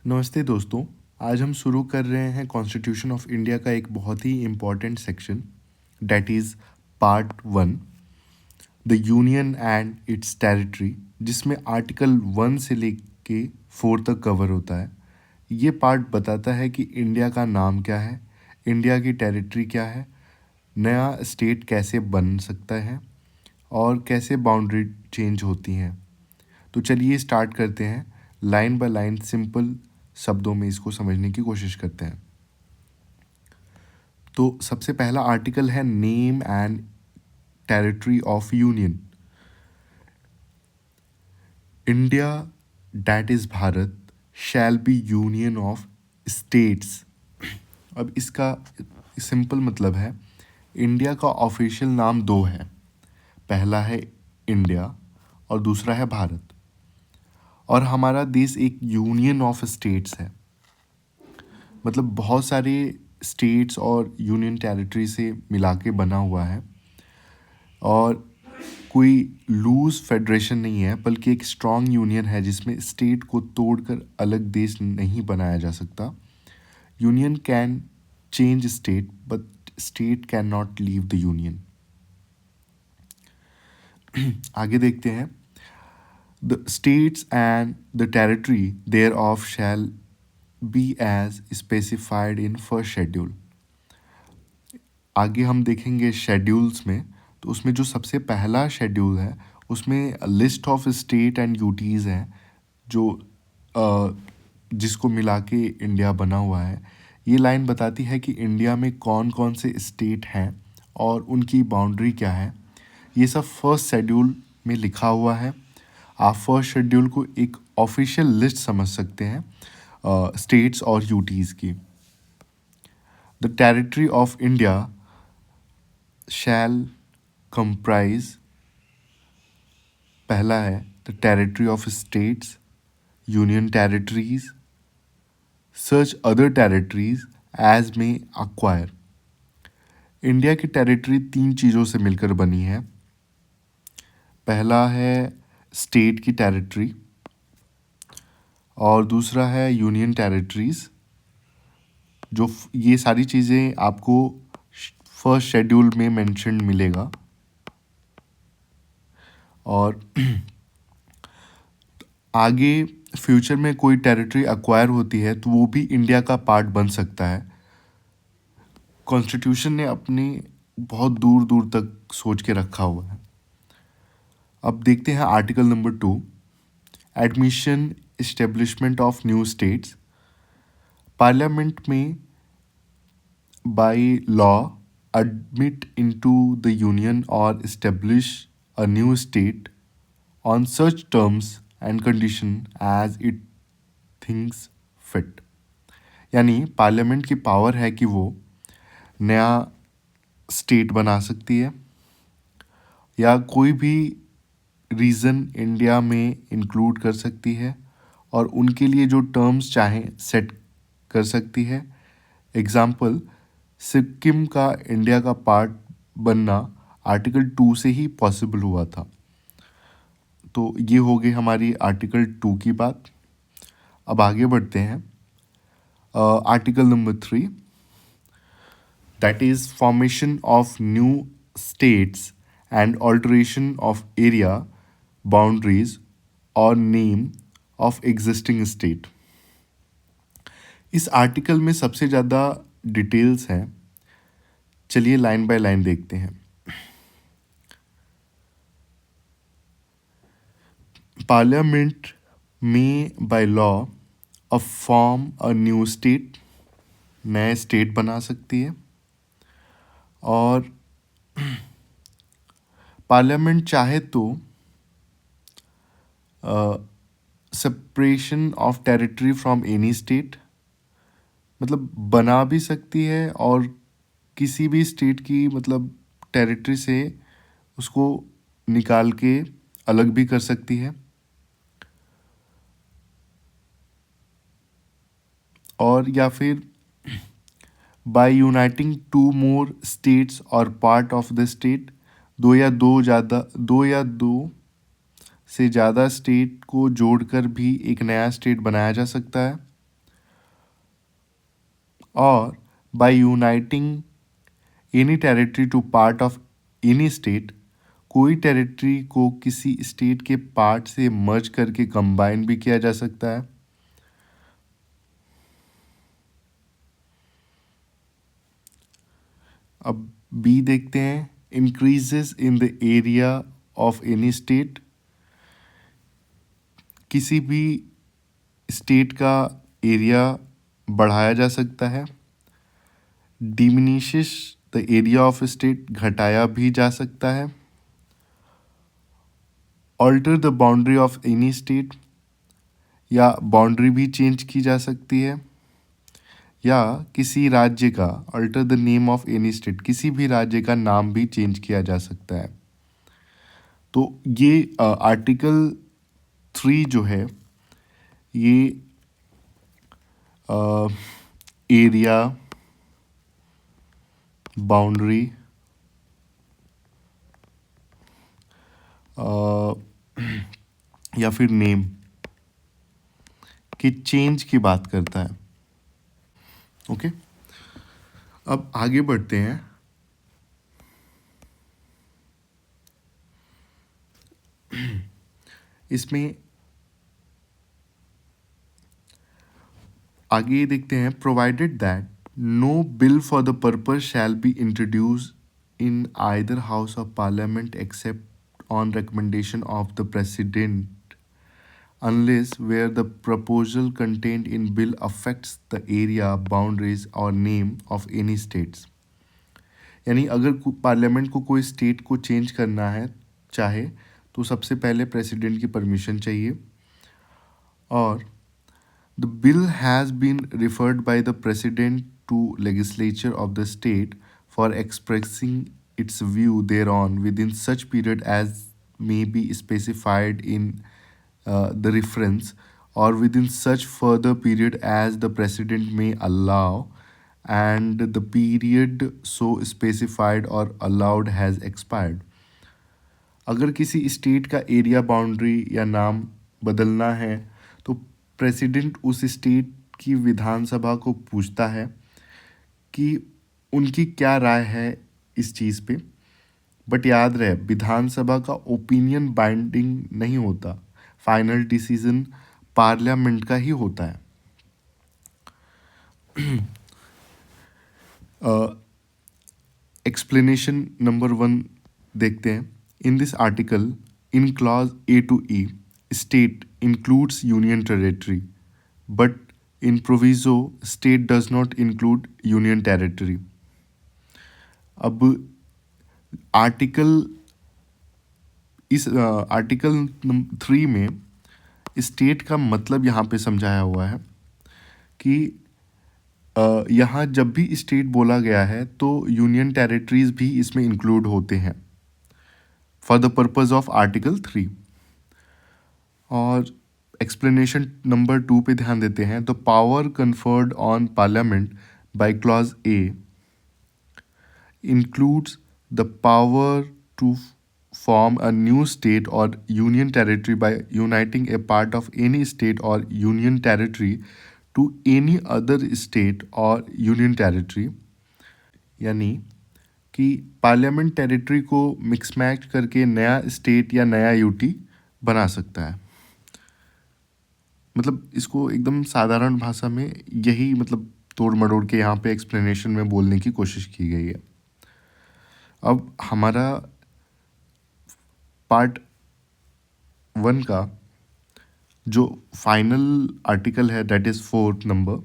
नमस्ते दोस्तों। आज हम शुरू कर रहे हैं कॉन्स्टिट्यूशन ऑफ इंडिया का एक बहुत ही important section, that is part one, the union and its territory, जिसमें आर्टिकल 1 से लेके 4 तक कवर होता है। ये पार्ट बताता है कि इंडिया का नाम क्या है, इंडिया की टेरिटरी क्या है, नया स्टेट कैसे बन सकता है और कैसे बाउंड्री चेंज होती हैं। तो चलिए स्टार्ट करते हैं। लाइन बाय लाइन सिंपल शब्दों में इसको समझने की कोशिश करते हैं। तो सबसे पहला आर्टिकल है name and territory of union. India that is Bharat shall be union of states. अब इसका सिंपल मतलब है, इंडिया का ऑफिशियल नाम दो है। पहला है इंडिया और दूसरा है भारत। और हमारा देश एक यूनियन ऑफ स्टेट्स है, मतलब बहुत सारे स्टेट्स और यूनियन टेरिटरी से मिला के बना हुआ है। और कोई लूज फेडरेशन नहीं है, बल्कि एक स्ट्रॉन्ग यूनियन है जिसमें स्टेट को तोड़कर अलग देश नहीं बनाया जा सकता। Union can change state but state can not leave the union. आगे देखते हैं। The states and the territory thereof shall be as specified in first schedule. आगे हम देखेंगे शेड्यूल्स में, तो उसमें जो सबसे पहला शेड्यूल है उसमें list of state and UTs है, जो जिसको मिला के इंडिया बना हुआ है। ये लाइन बताती है कि इंडिया में कौन कौन से स्टेट हैं और उनकी बाउंड्री क्या है। ये सब फर्स्ट शेड्यूल में लिखा हुआ है। आप फर्स्ट शेड्यूल को एक ऑफिशियल लिस्ट समझ सकते हैं स्टेट्स और यूटीज़ की। The territory of India shall comprise, पहला है the territory of states, union territories, such other territories as may acquire. India की टेरिटरी तीन चीज़ों से मिलकर बनी है। पहला है स्टेट की टेरिटरी और दूसरा है यूनियन टेरिटरीज। जो ये सारी चीज़ें आपको फर्स्ट शेड्यूल में मेंशन मिलेगा। और आगे फ्यूचर में कोई टेरिटरी अक्वायर होती है तो वो भी इंडिया का पार्ट बन सकता है। कॉन्स्टिट्यूशन ने अपने बहुत दूर दूर तक सोच के रखा हुआ है। अब देखते हैं article number 2, admission establishment of new states. Parliament में by law admit into the union or establish a new state on such terms and condition as it thinks fit। यानी पार्लियामेंट की पावर है कि वो नया स्टेट बना सकती है या कोई भी रीज़न इंडिया में इंक्लूड कर सकती है और उनके लिए जो टर्म्स चाहें सेट कर सकती है। एग्ज़ाम्पल, सिक्किम का इंडिया का पार्ट बनना आर्टिकल 2 से ही पॉसिबल हुआ था। तो ये हो गई हमारी आर्टिकल 2 की बात। अब आगे बढ़ते हैं article number 3, that is formation of new states and alteration of area boundaries और नेम ऑफ एग्जिस्टिंग स्टेट। इस आर्टिकल में सबसे ज़्यादा डिटेल्स हैं। चलिए लाइन बाय लाइन देखते हैं। पार्लियामेंट में by law a form a new state, नए स्टेट बना सकती है। और पार्लियामेंट चाहे तो separation of territory from any state, मतलब बना भी सकती है और किसी भी स्टेट की मतलब टेरिटरी से उसको निकाल के अलग भी कर सकती है। और या फिर by uniting two more states or part of the state, दो या दो से ज़्यादा स्टेट को जोड़कर भी एक नया स्टेट बनाया जा सकता है। or by uniting any territory to part of any state, कोई टेरिटरी को किसी स्टेट के पार्ट से मर्ज करके कंबाइन भी किया जा सकता है। अब बी देखते हैं, increases in the area of any state, किसी भी स्टेट का एरिया बढ़ाया जा सकता है। Diminishes the area of state, घटाया भी जा सकता है। Alter the boundary of any state, या बाउंड्री भी चेंज की जा सकती है। या किसी राज्य का, alter the name of any state, किसी भी राज्य का नाम भी चेंज किया जा सकता है। तो ये आर्टिकल 3 जो है ये एरिया, बाउंड्री, या फिर नेम के चेंज की बात करता है। ओके, अब आगे बढ़ते हैं। इसमें आगे देखते हैं, provided that no bill for the purpose shall be introduce in either house of parliament except on recommendation of the president unless where the proposal contained in bill affects the area, boundaries or name of any states। यानी अगर parliament को कोई state को change करना है चाहे तो सबसे पहले प्रेसिडेंट की परमिशन चाहिए, और the bill has been referred by the president to legislature of the state for expressing its view thereon within such period as may be specified in the reference, or within such further period as the president may allow, and the period so specified or allowed has expired। अगर किसी state का area, boundary या नाम बदलना है तो president उस state की विधानसभा को पूछता है कि उनकी क्या राय है इस चीज़ पे। बट याद रहे, विधानसभा का ओपिनियन बाइंडिंग नहीं होता, फाइनल डिसीजन पार्लियामेंट का ही होता है। एक्सप्लेनेशन नंबर 1 देखते हैं। In this article, in clause A to E, state includes union territory, but in proviso state does not include union territory. अब इस आर्टिकल 3 में स्टेट का मतलब यहाँ पे समझाया हुआ है कि यहाँ जब भी स्टेट बोला गया है तो यूनियन टेरिटरीज भी इसमें इंक्लूड होते हैं for the purpose of article 3। और एक्सप्लेनेशन नंबर 2 पे ध्यान देते हैं। The power conferred on parliament by clause A includes the power to form a new state or union territory by uniting a part of any state or union territory to any other state or union territory। यानी कि parliament territory को mix match करके नया state या नया UT बना सकता है। मतलब इसको एकदम साधारण भाषा में यही मतलब तोड़ मड़ोड़ के यहाँ पे एक्सप्लेनेशन में बोलने की कोशिश की गई है। अब हमारा पार्ट 1 का जो फाइनल आर्टिकल है, that is 4th number,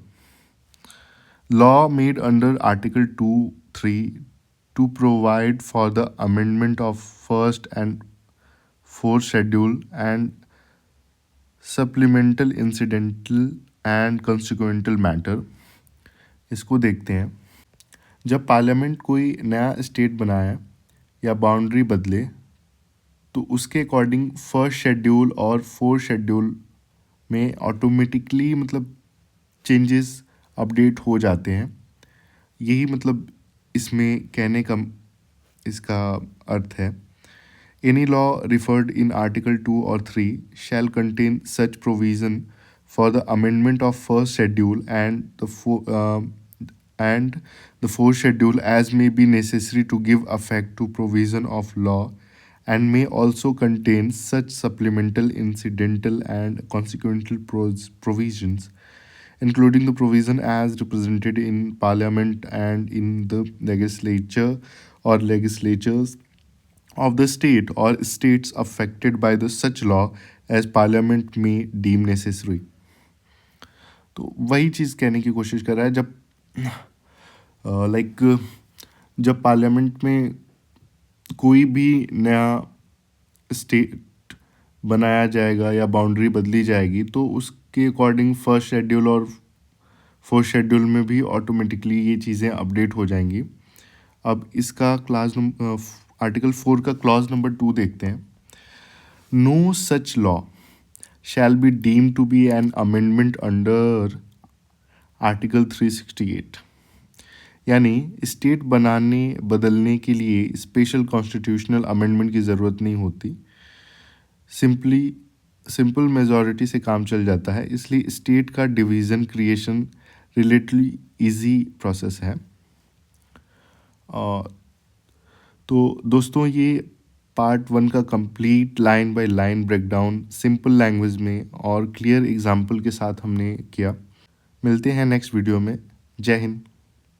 law made under article 2(3) to provide for the amendment of first and fourth schedule and supplemental incidental and consequential matter. इसको देखते हैं। जब पार्लियामेंट कोई नया स्टेट बनाए या बाउंड्री बदले तो उसके अकॉर्डिंग फर्स्ट शेड्यूल और फोर्थ शेड्यूल में ऑटोमेटिकली मतलब चेंजेस अपडेट हो जाते हैं। यही मतलब इसमें कहने का इसका अर्थ है। Any law referred in article 2 और 3 shall contain such provision for the amendment of first schedule and the and the fourth schedule as may be necessary to give effect to provision of law and may also contain such supplemental, incidental, and consequential provisions, including the provision as represented in Parliament and in the legislature or legislatures of the state or states affected by the such law as Parliament may deem necessary. तो वही चीज़ कहने की कोशिश कर रहा है जब like जब पार्लियामेंट में कोई भी नया स्टेट बनाया जाएगा या बाउंड्री बदली जाएगी तो उसके अकॉर्डिंग फर्स्ट शेड्यूल और फोर्थ शेड्यूल में भी ऑटोमेटिकली ये चीज़ें अपडेट हो जाएंगी। अब इसका आर्टिकल 4 का क्लॉज नंबर 2 देखते हैं। No such law shall be deemed to be an amendment under article 368, यानी स्टेट बनाने बदलने के लिए स्पेशल कॉन्स्टिट्यूशनल अमेंडमेंट की ज़रूरत नहीं होती, सिंपल मेजॉरिटी से काम चल जाता है। इसलिए स्टेट का division creation relatively easy process है। तो दोस्तों ये पार्ट 1 का complete line by line breakdown simple language में और क्लियर एग्जाम्पल के साथ हमने किया। मिलते हैं नेक्स्ट वीडियो में। जय हिंद।